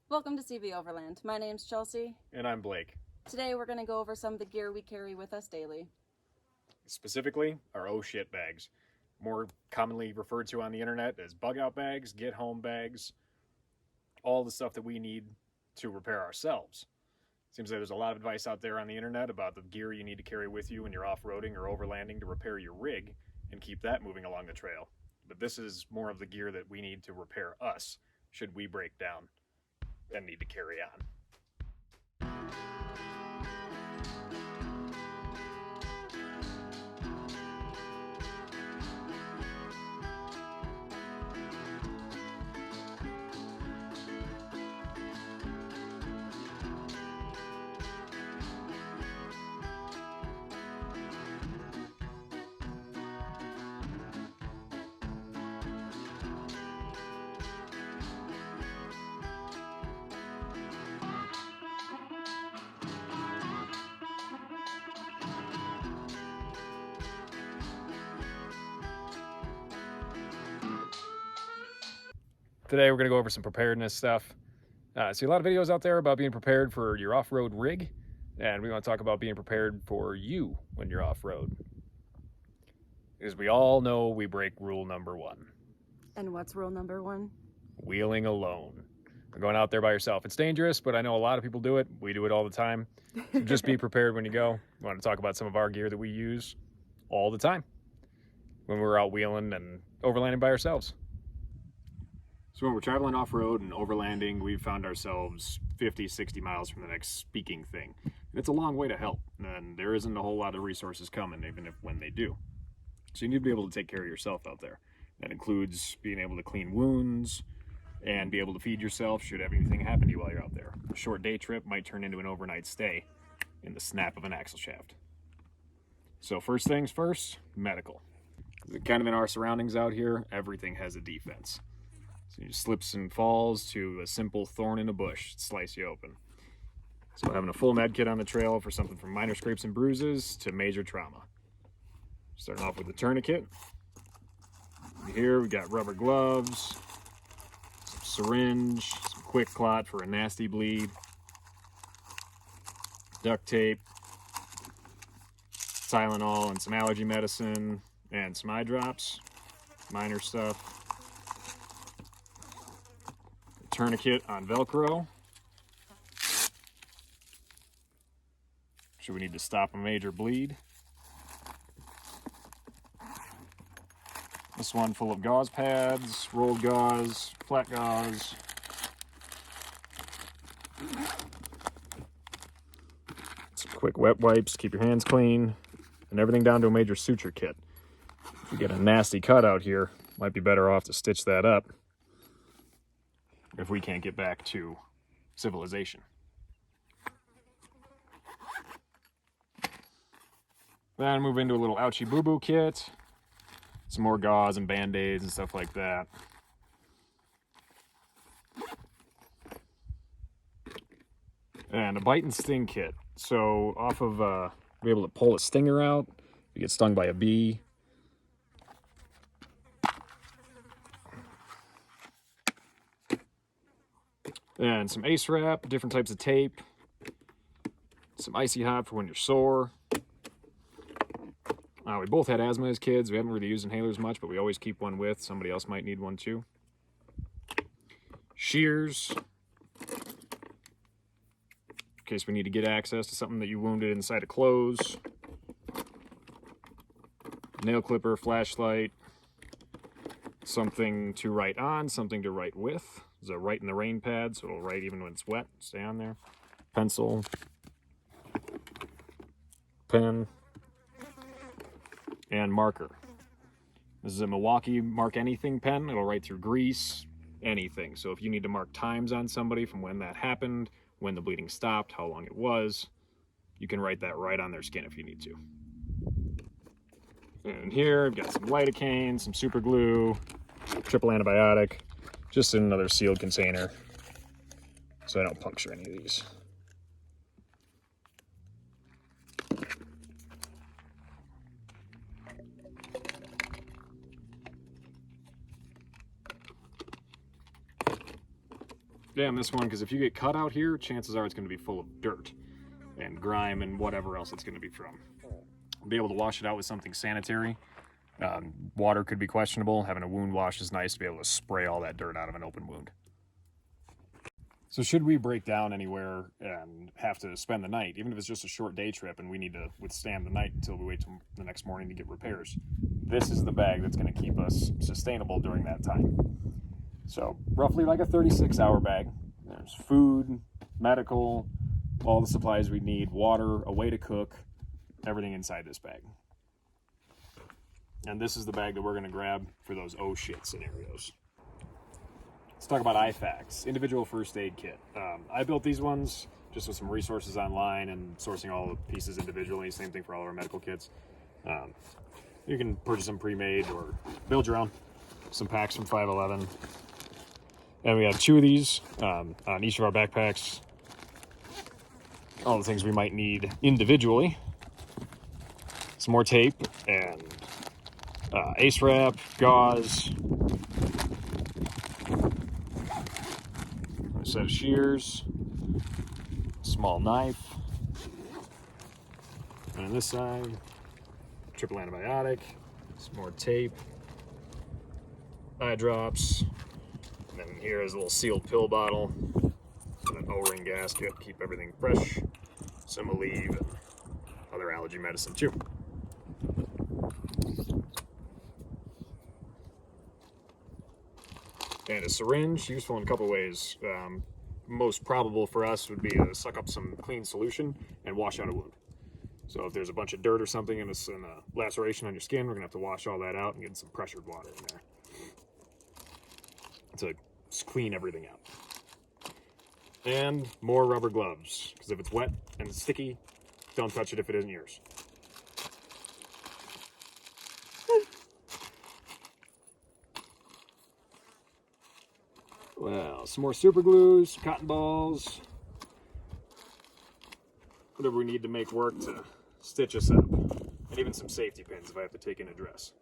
Welcome to CB Overland. My name's Chelsea. And I'm Blake. Today we're going to go over some of the gear we carry with us daily. Specifically, our oh shit bags. More commonly referred to on the internet as bug out bags, get home bags, all the stuff that we need to repair ourselves. Seems like there's a lot of advice out there on the internet about the gear you need to carry with you when you're off-roading or overlanding to repair your rig and keep that moving along the trail. But this is more of the gear that we need to repair us should we break down and need to carry on. Today we're going to go over some preparedness stuff. See a lot of videos out there about being prepared for your off-road rig, and we want to talk about being prepared for you when you're off-road. Because we all know we break rule number 1. And what's rule number 1? Wheeling alone. Going out there by yourself. It's dangerous, but I know a lot of people do it. We do it all the time. So just be prepared when you go. We want to talk about some of our gear that we use all the time when we're out wheeling and overlanding by ourselves. So when we're traveling off-road and overlanding, we've found ourselves 50, 60 miles from the next speaking thing. And it's a long way to help, and there isn't a whole lot of resources coming, even if when they do. So you need to be able to take care of yourself out there. That includes being able to clean wounds and be able to feed yourself should anything happen to you while you're out there. A short day trip might turn into an overnight stay in the snap of an axle shaft. So first things first, medical. Kind of in our surroundings out here, everything has a defense. So slips and falls to a simple thorn in a bush, slice you open. So having a full med kit on the trail for something from minor scrapes and bruises to major trauma. Starting off with the tourniquet. Here we got rubber gloves, some syringe, some quick clot for a nasty bleed, duct tape, Tylenol and some allergy medicine, and some eye drops, minor stuff. Tourniquet on Velcro. Should we need to stop a major bleed. This one full of gauze pads, rolled gauze, flat gauze. Some quick wet wipes, keep your hands clean, and everything down to a major suture kit. If you get a nasty cut out here, might be better off to stitch that up if we can't get back to civilization. Then move into a little ouchie boo-boo kit, some more gauze and band-aids and stuff like that. And a bite and sting kit. So off of, be able to pull a stinger out, you get stung by a bee. And some ace wrap, different types of tape, some icy hot for when you're sore. We both had asthma as kids. We haven't really used inhalers much, but we always keep one with. Somebody else might need one too. Shears, in case we need to get access to something that you wounded inside of clothes. Nail clipper, flashlight, something to write on, something to write with. There's a write in the rain pad, so it'll write even when it's wet. Stay on there. Pencil. Pen. And marker. This is a Milwaukee Mark Anything pen. It'll write through grease, anything. So if you need to mark times on somebody from when that happened, when the bleeding stopped, how long it was, you can write that right on their skin if you need to. And here I've got some lidocaine, some super glue, triple antibiotic, just in another sealed container so I don't puncture any of these. Yeah, and this one, because if you get cut out here, chances are it's going to be full of dirt and grime and whatever else it's going to be from. Be able to wash it out with something sanitary. Water could be questionable. Having a wound wash is nice to be able to spray all that dirt out of an open wound. So should we break down anywhere and have to spend the night, even if it's just a short day trip and we need to withstand the night until we wait till the next morning to get repairs, this is the bag that's going to keep us sustainable during that time. So roughly like a 36-hour bag. There's food, medical, all the supplies we need, water, a way to cook, everything inside this bag. And this is the bag that we're going to grab for those oh shit scenarios. Let's talk about IFAKs, individual first aid kit. I built these ones just with some resources online and sourcing all the pieces individually. Same thing for all of our medical kits. You can purchase them pre-made or build your own. Some packs from 511. And we have 2 of these on each of our backpacks. All the things we might need individually. Some more tape and ace wrap, gauze, a set of shears, small knife, and on this side, triple antibiotic, some more tape, eye drops, and then here is a little sealed pill bottle, and an O-ring gasket, keep everything fresh, some Aleve, and other allergy medicine too. And a syringe, useful in a couple ways. Most probable for us would be to suck up some clean solution and wash out a wound. So if there's a bunch of dirt or something and it's in a laceration on your skin, we're gonna have to wash all that out and get some pressured water in there to clean everything out. And more rubber gloves, because if it's wet and it's sticky, don't touch it if it isn't yours. Well, some more super glues, cotton balls, whatever we need to make work to stitch us up, and even some safety pins if I have to take in a dress.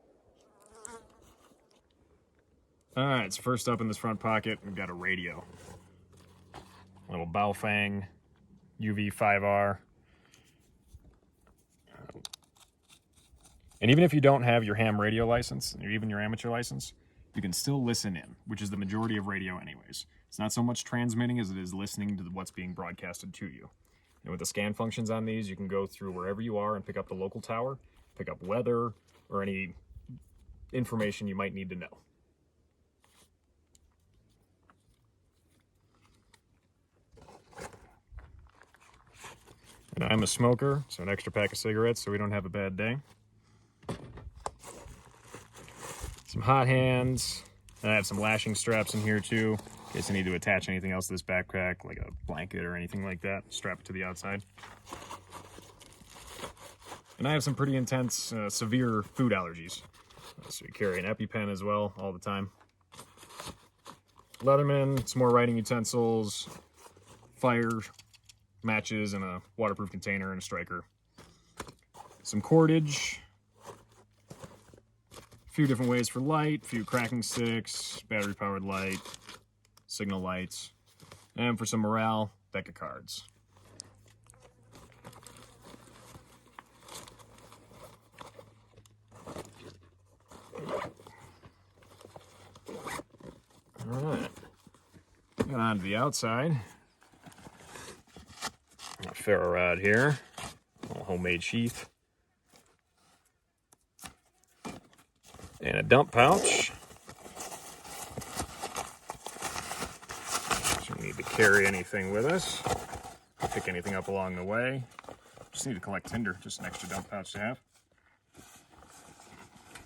All right, so first up in this front pocket, we've got a radio. Little Baofeng UV5R. And even if you don't have your ham radio license, or even your amateur license, you can still listen in, which is the majority of radio anyways. It's not so much transmitting as it is listening to what's being broadcasted to you. And with the scan functions on these, you can go through wherever you are and pick up the local tower, pick up weather, or any information you might need to know. And I'm a smoker, so an extra pack of cigarettes so we don't have a bad day. Some hot hands, and I have some lashing straps in here too, in case I need to attach anything else to this backpack, like a blanket or anything like that, strap it to the outside. And I have some pretty intense, severe food allergies, so we carry an EpiPen as well all the time. Leatherman, some more writing utensils, fire, matches in a waterproof container and a striker. Some cordage. A few different ways for light, a few cracking sticks, battery powered light, signal lights, and for some morale, deck of cards. All right, get on to the outside. A ferro rod here, a little homemade sheath. And a dump pouch. So we need to carry anything with us, pick anything up along the way. Just need to collect tinder, just an extra dump pouch to have.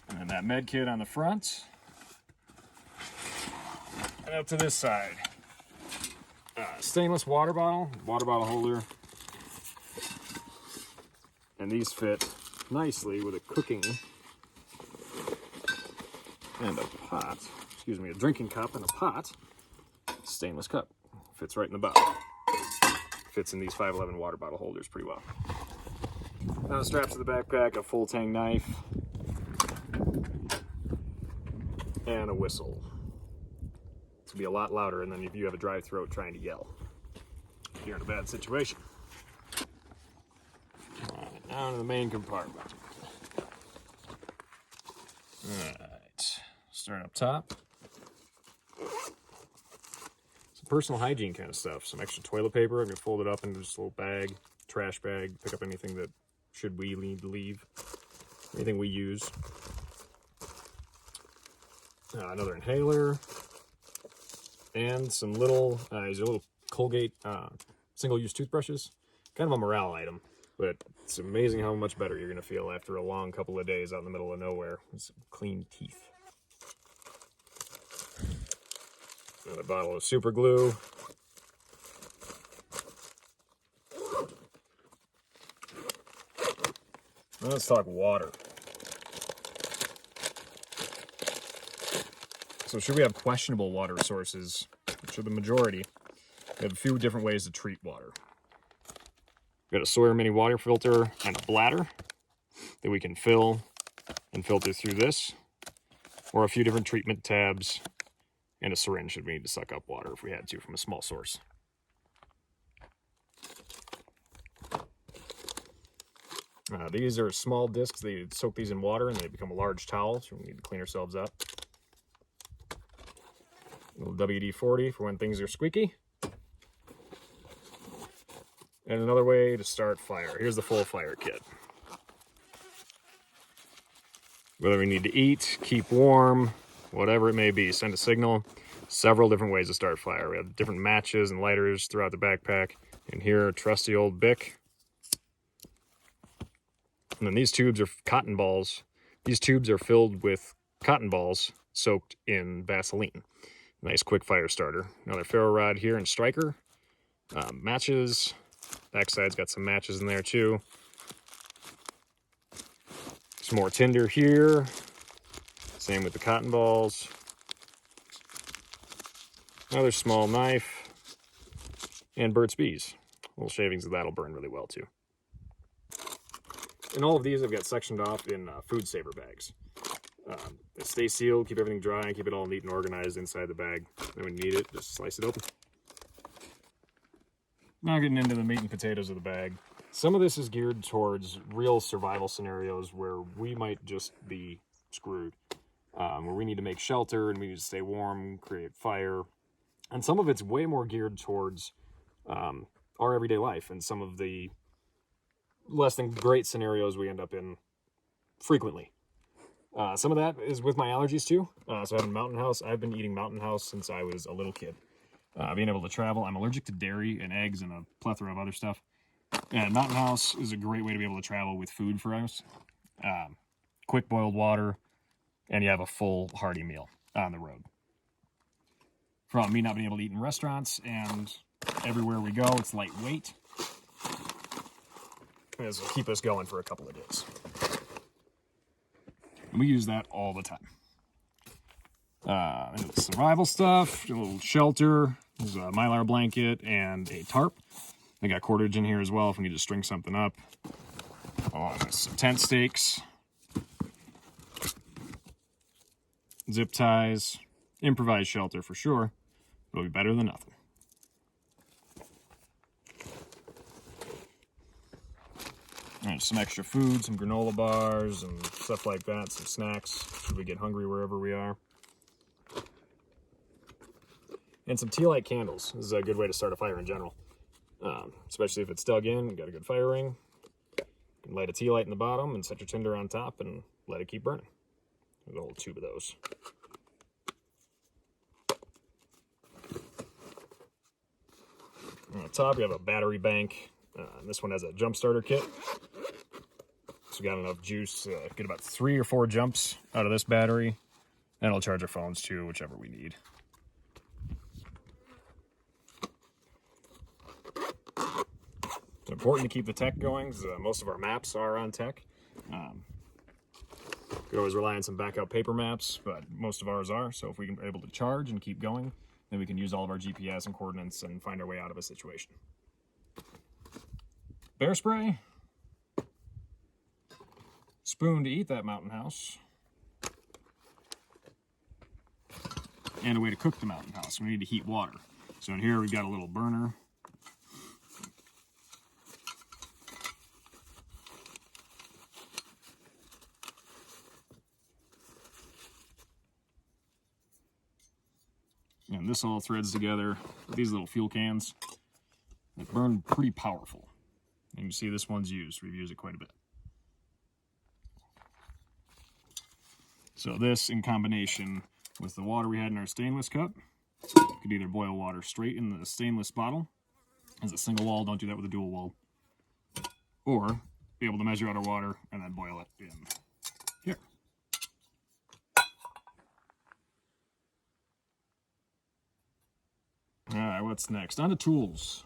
And then that med kit on the front. And up to this side. Stainless water bottle holder. And these fit nicely with a cooking and a pot, a drinking cup and a pot. Stainless cup. Fits right in the bottom. Fits in these 511 water bottle holders pretty well. Now the straps of the backpack, a full tang knife, and a whistle. It's to be a lot louder, and then if you have a dry throat trying to yell, you're in a bad situation. All right, down to the main compartment. All right, start up top. Some personal hygiene kind of stuff. Some extra toilet paper. I'm gonna fold it up into just a little bag, trash bag. Pick up anything that we need to leave. Anything we use. Another inhaler. And some little, these are little Colgate single-use toothbrushes. Kind of a morale item, but it's amazing how much better you're gonna feel after a long couple of days out in the middle of nowhere with some clean teeth. Another bottle of super glue. Now let's talk water. So should we have questionable water sources, which are the majority, we have a few different ways to treat water. We've got a Sawyer mini water filter and a bladder that we can fill and filter through this, or a few different treatment tabs and a syringe should we need to suck up water if we had to from a small source. These are small discs. They soak these in water and they become a large towel, so we need to clean ourselves up. A little WD-40 for when things are squeaky. And another way to start fire. Here's the full fire kit. Whether we need to eat, keep warm, whatever it may be, send a signal. Several different ways to start fire. We have different matches and lighters throughout the backpack. And here, a trusty old Bic. And then these tubes are cotton balls. These tubes are filled with cotton balls soaked in Vaseline. Nice quick fire starter. Another ferro rod here and striker. Matches. Backside's got some matches in there too. Some more tinder here. Same with the cotton balls. Another small knife. And Burt's Bees. Little shavings of that'll burn really well too. And all of these I've got sectioned off in food saver bags. They stay sealed, keep everything dry, and keep it all neat and organized inside the bag. Then when you need it, just slice it open. Now getting into the meat and potatoes of the bag. Some of this is geared towards real survival scenarios where we might just be screwed. Where we need to make shelter and we need to stay warm, create fire. And some of it's way more geared towards our everyday life and some of the less than great scenarios we end up in frequently. Some of that is with my allergies too. So I have a Mountain House. I've been eating Mountain House since I was a little kid. Being able to travel, I'm allergic to dairy and eggs and a plethora of other stuff. And Mountain House is a great way to be able to travel with food for us. Quick boiled water, and you have a full hearty meal on the road. From me not being able to eat in restaurants and everywhere we go, it's lightweight. This will keep us going for a couple of days. And we use that all the time. And the survival stuff, a little shelter, there's a Mylar blanket and a tarp. I got cordage in here as well if we need to string something up. Oh, there's some tent stakes. Zip ties. Improvised shelter for sure. It'll be better than nothing. There's some extra food, some granola bars and stuff like that, some snacks should we get hungry wherever we are. And some tea light candles. This is a good way to start a fire in general. Especially if it's dug in, got a good fire ring. You can light a tea light in the bottom and set your tinder on top and let it keep burning. There's a whole tube of those. On the top, you have a battery bank. This one has a jump starter kit. So we got enough juice to get about 3 or 4 jumps out of this battery. And it'll charge our phones too, whichever we need. It's important to keep the tech going because most of our maps are on tech. We could always rely on some backup paper maps, but most of ours are. So if we can be able to charge and keep going, then we can use all of our GPS and coordinates and find our way out of a situation. Bear spray. Spoon to eat that Mountain House. and a way to cook the mountain house. We need to heat water. So in here we've got a little burner. And this all threads together with these little fuel cans. They burn pretty powerful. And you see this one's used. We've used it quite a bit. So this in combination with the water we had in our stainless cup, you could either boil water straight in the stainless bottle as a single wall, don't do that with a dual wall, or be able to measure out our water and then boil it in here. All right, what's next? On to tools.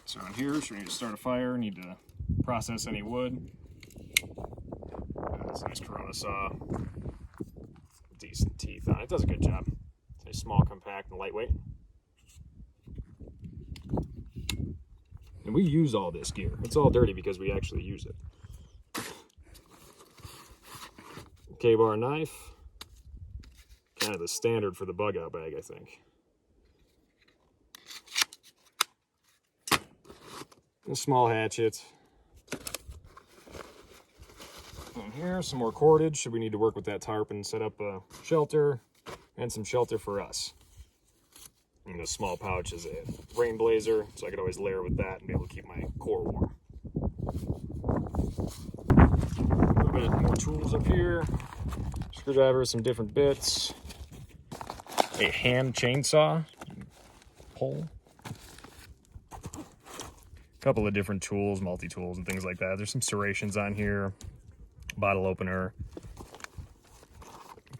So in here, we need to start a fire, need to process any wood. It's a nice Corona saw. Decent teeth on it. It does a good job. It's nice, small, compact, and lightweight. And we use all this gear. It's all dirty because we actually use it. K-bar knife. Kind of the standard for the bug out bag, I think. A small hatchet. And here, some more cordage, should we need to work with that tarp and set up a shelter, and some shelter for us. And a small pouch is a rain blazer, so I could always layer with that and be able to keep my core warm. A little bit more tools up here. Screwdriver, some different bits. A hand chainsaw, pole. A couple of different tools, multi-tools and things like that. There's some serrations on here. Bottle opener.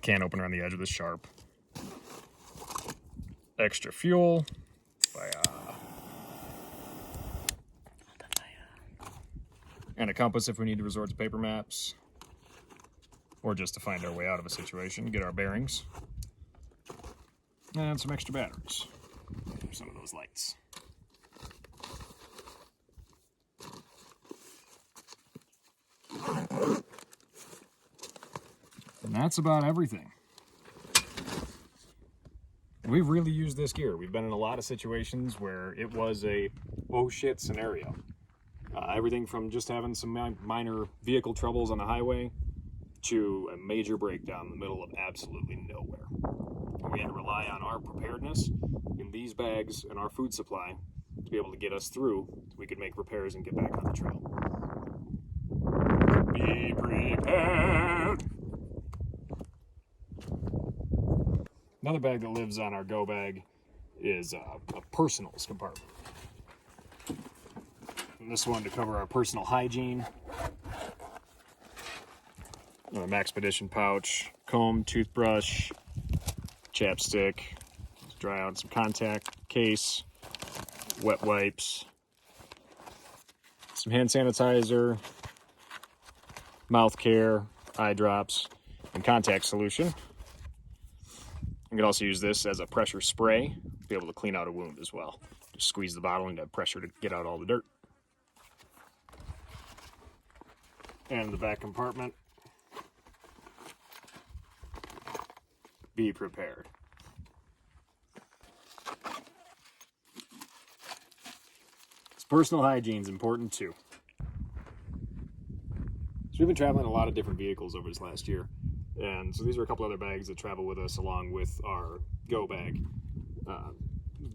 Can opener on the edge with a sharp. Extra fuel. And a compass if we need to resort to paper maps. Or just to find our way out of a situation, get our bearings. And some extra batteries for some of those lights. And that's about everything. We've really used this gear. We've been in a lot of situations where it was a oh shit scenario. Everything from just having some minor vehicle troubles on the highway to a major breakdown in the middle of absolutely nowhere. We had to rely on our preparedness in these bags and our food supply to be able to get us through so we could make repairs and get back on the trail. Be prepared! Another bag that lives on our go bag is a personals compartment. And this one to cover our personal hygiene. An Maxpedition pouch, comb, toothbrush, chapstick, dry out some contact case, wet wipes, some hand sanitizer, mouth care, eye drops, and contact solution. You can also use this as a pressure spray to be able to clean out a wound as well. Just squeeze the bottle and have pressure to get out all the dirt. And the back compartment. Be prepared. This personal hygiene is important too. So we've been traveling a lot of different vehicles over this last year. And so these are a couple other bags that travel with us along with our go bag.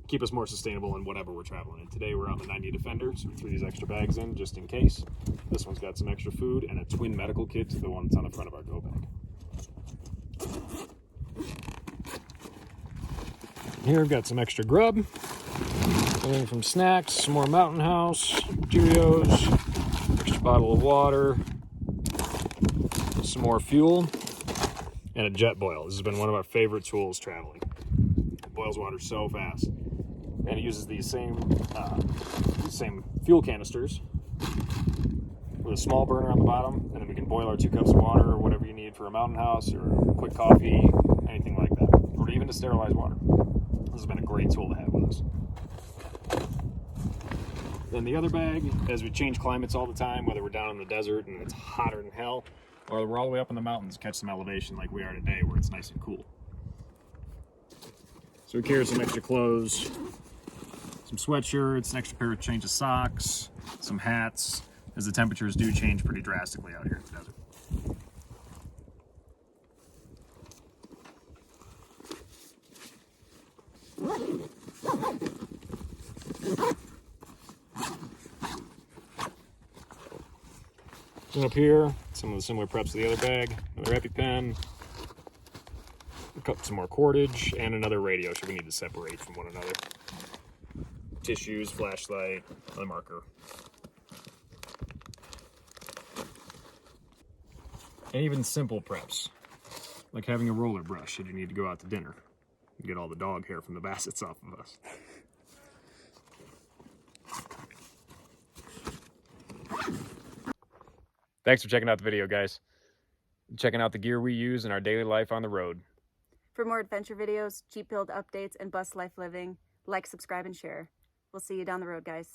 Keep us more sustainable in whatever we're traveling in. Today we're on the 90 Defender, so we threw these extra bags in just in case. This one's got some extra food and a twin medical kit to the one that's on the front of our go bag. Here we've got some extra grub. Everything from snacks, some more Mountain House, Cheerios, extra bottle of water, some more fuel, and a jet boil. This has been one of our favorite tools traveling. It boils water so fast. And it uses these same fuel canisters with a small burner on the bottom, and then we can boil our 2 cups of water or whatever you need for a Mountain House or quick coffee, anything like that, or even to sterilize water. This has been a great tool to have with us. Then the other bag, as we change climates all the time, whether we're down in the desert and it's hotter than hell, or we're all the way up in the mountains, catch some elevation like we are today where it's nice and cool. So we carry some extra clothes, some sweatshirts, an extra pair of change of socks, some hats, as the temperatures do change pretty drastically out here in the desert. And up here, some of the similar preps to the other bag, another EpiPen, some more cordage, and another radio should we need to separate from one another. Tissues, flashlight, another marker. And even simple preps, like having a roller brush should you need to go out to dinner and get all the dog hair from the Bassets off of us. Thanks for checking out the video, guys. Checking out the gear we use in our daily life on the road. For more adventure videos, Jeep build updates, and bus life living, like, subscribe, and share. We'll see you down the road, guys.